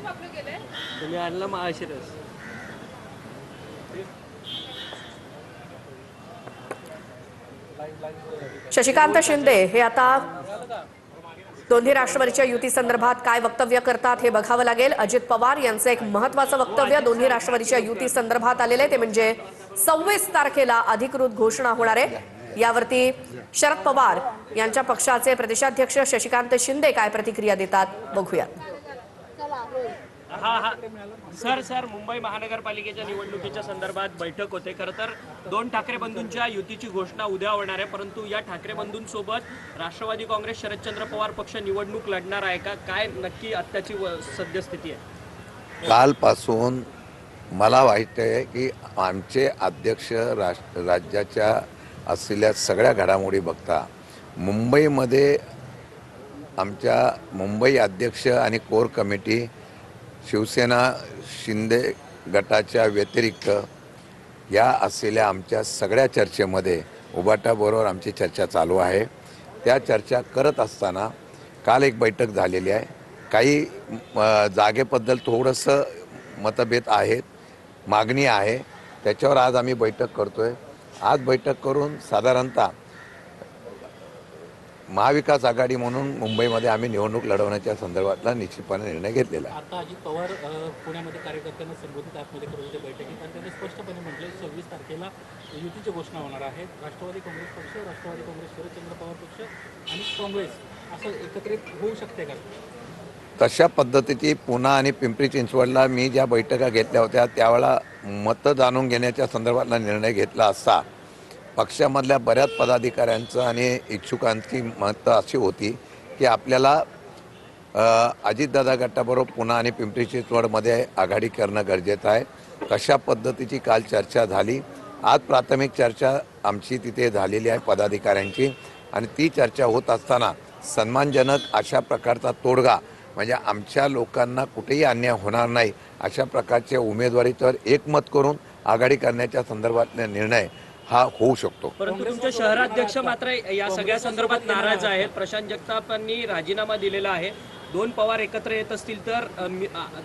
तुम्ही आणला महाशिरस. शशिकांत शिंदे हे आता दोन्ही राष्ट्रवादीच्या युती संदर्भात काय वक्तव्य करतात हे बघावं लागेल. अजित पवार यांचं एक महत्त्वाचं वक्तव्य दोन्ही राष्ट्रवादीच्या युती संदर्भात आलेलं आहे, ते म्हणजे 26 तारखेला अधिकृत घोषणा होणार आहे. यावरती शरद पवार यांच्या पक्षाचे प्रदेशाध्यक्ष शशिकांत शिंदे काय प्रतिक्रिया देतात बघूया. सर मुंबई महानगरपालिकेच्या निवडणुकीच्या संदर्भात बैठक होते. खरं तर दोन ठाकरे बंधूंच्या युतीची घोषणा उद्या होणार आहे, परंतु या ठाकरे बंधूंसोबत राष्ट्रवादी काँग्रेस शरदचंद्र पवार पक्ष निवडणूक लढणार आहे का? काय नक्की आत्ताची सद्यस्थिती आहे? कालपासून मला वाटतंय की आमचे अध्यक्ष राज्याच्या असलेल्या सगळ्या घडामोडी बघता मुंबईमध्ये आमच्या मुंबई अध्यक्ष आणि कोर कमिटी शिवसेना शिंदे गटाच्या व्यतिरिक्त या असलेल्या आमच्या सगळ्या चर्चेमध्ये उभाटाबरोबर आमची चर्चा चालू आहे. त्या चर्चा करत असताना काल एक बैठक झालेली आहे. काही जागेबद्दल थोडंसं मतभेद आहेत, मागणी आहे, त्याच्यावर आज आम्ही बैठक करतोय. आज बैठक करून साधारणतः महाविकास आघाडी म्हणून मुंबईमध्ये आम्ही निवडणूक लढवण्याच्या संदर्भातला निश्चितपणे निर्णय घेतलेला आहे. आता अजित पवार पुण्यामध्ये कार्यकर्त्यांना संबोधित आतमध्ये करून होते बैठकीत आणि त्यांनी स्पष्टपणे म्हटले 26 तारखेला युतीची घोषणा होणार आहे. राष्ट्रवादी काँग्रेस पक्ष, राष्ट्रवादी काँग्रेस शरदचंद्र पवार पक्ष आणि काँग्रेस असं एकत्रित होऊ शकते का? तशा पद्धतीची पुणे आणि पिंपरी चिंचवडला मी ज्या बैठका घेतल्या होत्या त्यावेळेला मतं जाणून घेण्याच्या संदर्भातला निर्णय घेतला असता पक्षामधल्या बऱ्याच पदाधिकाऱ्यांचं आणि इच्छुकांची मतं अशी होती की आपल्याला अजितदादा गटाबरोबर पुणे आणि पिंपरी चिंचवडमध्ये आघाडी करणं गरजेचं आहे. तशा पद्धतीची काल चर्चा झाली. आज प्राथमिक चर्चा आमची तिथे झालेली आहे पदाधिकाऱ्यांची आणि ती चर्चा होत असताना सन्मानजनक अशा प्रकारचा तोडगा म्हणजे आमच्या लोकांना कुठेही अन्याय होणार नाही अशा प्रकारच्या उमेदवारीवर एकमत करून आघाडी करण्याच्या संदर्भातले निर्णय हा होऊ शकतो. परंतु तुमचे शहराध्यक्ष मात्र या सगळ्या संदर्भात नाराज आहेत. प्रशांत जगतापांनी राजीनामा दिलेला आहे. दोन पवार एकत्र येत असतील तर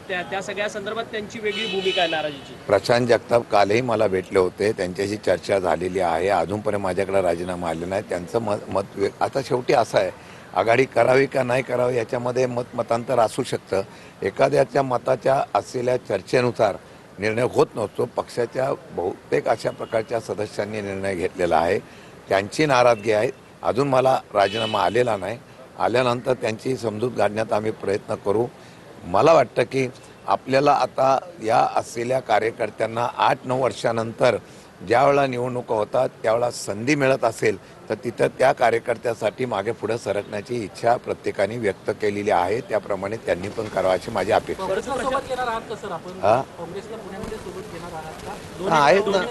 त्या सगळ्या संदर्भात त्यांची वेगळी भूमिका आहे नाराजीची. प्रशांत जगताप कालही मला भेटले होते, त्यांच्याशी चर्चा झालेली आहे. अजूनपर्यंत माझ्याकडे राजीनामा आले नाही. त्यांचं मत आता शेवटी असं आहे, आघाडी करावी का नाही करावी याच्यामध्ये मतांतर असू शकतं. एखाद्याच्या मताच्या असलेल्या चर्चेनुसार निर्णय होत नसतो. पक्षाच्या बहुतेक अशा प्रकारच्या सदस्यांनी निर्णय घेतलेला आहे. त्यांची नाराजगी आहे. अजून मला राजीनामा आलेला नाही. आल्यानंतर त्यांची समजूत काढण्यात आम्ही प्रयत्न करू. मला वाटतं की आपल्याला आता या असलेल्या कार्यकर्त्यांना 8-9 वर्षानंतर ज्यावेळेला निवडणुका होतात त्यावेळेला संधी मिळत असेल तर तिथं त्या कार्यकर्त्यासाठी मागे पुढे सरकण्याची इच्छा प्रत्येकाने व्यक्त केलेली आहे. त्याप्रमाणे त्यांनी पण करावाची माझी अपेक्षा आहेत ना.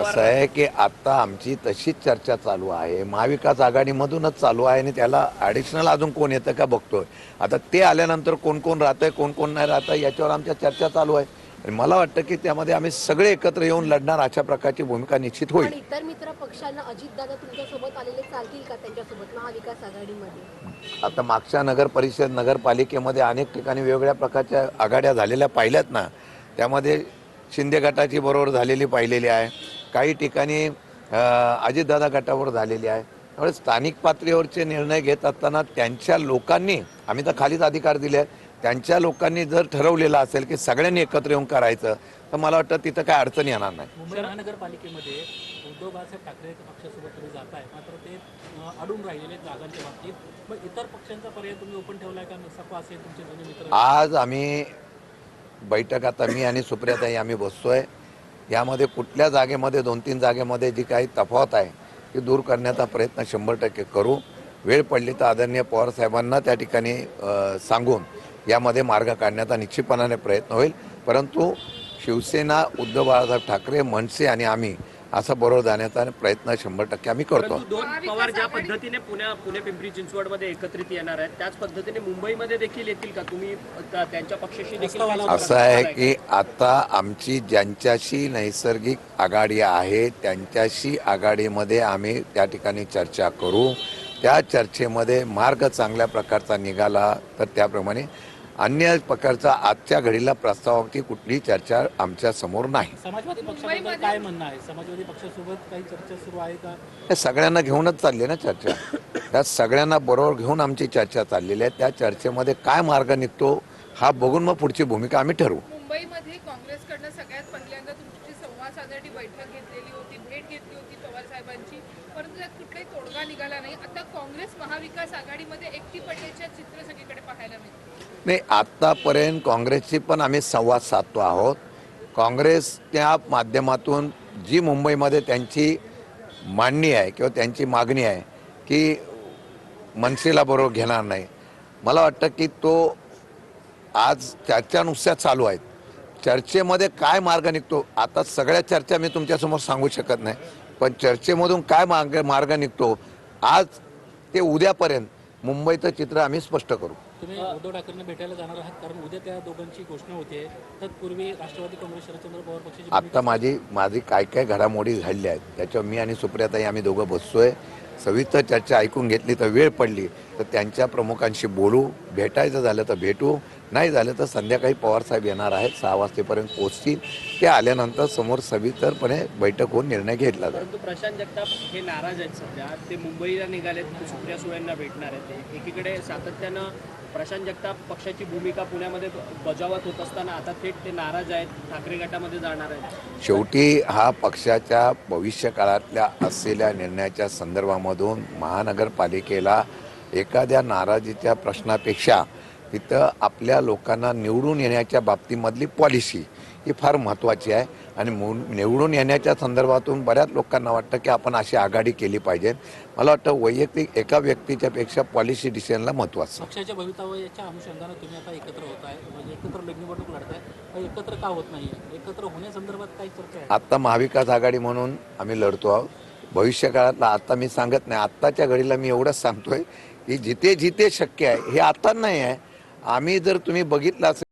असं आहे की आता आमची तशीच चर्चा चालू आहे. महाविकास आघाडीमधूनच चालू आहे आणि त्याला ॲडिशनल अजून कोण येतं का बघतोय. आता ते आल्यानंतर कोण कोण राहतंय कोण कोण नाही राहतं याच्यावर आमच्या चर्चा चालू आहे. आणि मला वाटतं की त्यामध्ये आम्ही सगळे एकत्र येऊन लढणार अशा प्रकारची भूमिका निश्चित होईल. इतर मित्र पक्षांना अजितदादा तुमच्यासोबत आलेले चालतील का त्यांच्यासोबत महाविकास आघाडीमध्ये? आता मागच्या नगर परिषद नगरपालिकेमध्ये अनेक ठिकाणी वेगवेगळ्या प्रकारच्या आघाड्या झालेल्या पाहिल्यात ना. त्यामध्ये शिंदे गटाची बरोबर झालेली पाहिलेली आहे. काही ठिकाणी अजितदादा गटावर झालेली आहे. त्यामुळे स्थानिक पातळीवरचे निर्णय घेत असताना त्यांच्या लोकांनी, आम्ही तर खालीच अधिकार दिले आहेत, त्यांच्या लोकांनी जर ठरवलेलं असेल की सगळ्यांनी एकत्र येऊन करायचं तर मला वाटतं तिथं काय अडचण येणार नाही. मुंबई महानगरपालिकेमध्ये उद्धव बाळासाहेब ठाकरे पक्षासोबत तुम्ही जाताय, मात्र ते अडून राहिलेले जागांच्या बाबतीत. मग इतर पक्षांचा पर्याय तुम्ही ओपन ठेवलाय का? सपा असेल तुमचे दोन्ही मित्र. आज आम्ही बैठक आता मी आणि सुप्रियाताई आम्ही बसतोय. यामध्ये कुठल्या जागेमध्ये 2-3 जागेमध्ये जी काही तफावत आहे ती दूर करण्याचा प्रयत्न 100% करू. वेळ पडली तर आदरणीय पवार साहेबांना त्या ठिकाणी सांगून यामध्ये मार्ग काढण्याचा निश्चितपणाने प्रयत्न होईल. परंतु शिवसेना, उद्धव बाळासाहेब ठाकरे, मनसे आणि आम्ही असं बरोबर जाण्याचा प्रयत्न 100% आम्ही करतो. दोन पवार ज्या पद्धतीने पुणे पिंपरी चिंचवडमध्ये एकत्रित येणार आहेत त्याच पद्धतीने मुंबईमध्ये देखील येतील का? तुम्ही त्यांच्या पक्षाशी देखील? असं आहे की आता आमची ज्यांच्याशी नैसर्गिक आघाडी आहे त्यांच्याशी आघाडीमध्ये आम्ही त्या ठिकाणी चर्चा करू. त्या चर्चेमध्ये मार्ग चांगल्या प्रकारचा निघाला तर त्याप्रमाणे अन्य प्रकारचा आजच्या घडीला प्रस्तावावरती कुठलीही चर्चा आमच्या समोर नाही. समाजवादी पक्षाबद्दल काय म्हणणं आहे? समाजवादी पक्षासोबत काही चर्चा सुरू आहे का? हे सगळ्यांना घेऊनच चालली ना चर्चा. त्या सगळ्यांना बरोबर घेऊन आमची चर्चा चाललेली आहे. त्या चर्चेमध्ये काय मार्ग निघतो हा बघून मग पुढची भूमिका आम्ही ठरवू. मुंबईमध्ये काँग्रेसकडनं सगळ्यात पहिल्यांदा तुमची संवाद साधण्यासाठी बैठक घेतलेली होती, भेट घेतली होती पवार साहेबांची, परंतु त्यात कुठलाही तोडगा निघाला नाही. आता काँग्रेस महाविकास आघाडीमध्ये एकटी पडल्याचे चित्र सगळीकडे पाहायला मिळते. नाही, आत्तापर्यंत काँग्रेसची पण आम्ही संवाद साधतो आहोत. काँग्रेसच्या माध्यमातून जी मुंबईमध्ये त्यांची मांडणी आहे किंवा त्यांची मागणी आहे की मनसेला बरोबर घेणार नाही, मला वाटतं की तो आज चर्चा नुसत्या चालू आहेत. चर्चेमध्ये काय मार्ग निघतो, आता सगळ्या चर्चा मी तुमच्यासमोर सांगू शकत नाही, पण चर्चेमधून काय मार्ग निघतो आज ते उद्यापर्यंत मुंबईचं चित्र आम्ही स्पष्ट करू. तुम्ही उद्धव ठाकरेंना भेटायला जाणार आहात, कारण उद्या त्या दोघांची घोषणा होते. तत्पूर्वी राष्ट्रवादी काँग्रेस शरदचंद्र पवार पक्षाची आत्ता माझी काय काय घडामोडी झालेल्या आहेत त्याच्यावर मी आणि सुप्रियाताई आम्ही दोघं बसतोय. सविस्तर चर्चा ऐकून घेतली तर वेळ पडली तर त्यांच्या प्रमुखांशी बोलू, भेटायचं झालं तर भेटू, नाही झालं तर संध्याकाळी पवारसाहेब येणार आहेत, 6 वाजेपर्यंत पोहोचतील. ते आल्यानंतर समोर सविस्तरपणे बैठक होऊन निर्णय घेतला जाईल. परंतु प्रशांत जगताप हे नाराज आहेत सध्या. ते मुंबईला निघालेत, सुप्रिया सुळेंना भेटणार आहेत. एकीकडे सातत्यानं प्रशांत जगताप पक्षाची भूमिका पुण्यामध्ये बजावत होत असताना आता थेट ते नाराज आहेत, ठाकरे गटामध्ये जाणार आहेत. शेवटी हा पक्षाच्या भविष्यकाळातल्या असलेल्या निर्णयाच्या संदर्भामधून महानगरपालिकेला एखाद्या नाराजीच्या प्रश्नापेक्षा तिथं आपल्या लोकांना निवडून येण्याच्या बाबतीमधली पॉलिसी ही फार महत्त्वाची आहे. आणि निवडून येण्याच्या संदर्भातून बऱ्याच लोकांना वाटतं की आपण अशी आघाडी केली पाहिजे. मला वाटतं वैयक्तिक एका व्यक्तीच्या पेक्षा पॉलिसी डिसिजनला महत्त्व असतं. पक्षाच्या भवितव्याच्या अनुषंगाने तुम्ही आता एकत्र होत आहे, म्हणजे एकत्र निवडणूक लढताय, पण एकत्र का होत नाही? एकत्र होण्यासंदर्भात काही चर्चा आहे? आत्ता महाविकास आघाडी म्हणून आम्ही लढतो आहोत. भविष्यकाळातला आता मी सांगत नाही, आत्ताच्या घडीला मी एवढंच सांगतोय की जिथे जिथे शक्य आहे हे आता नाही आहे. आम्ही जर तुम्ही बघितलं असेल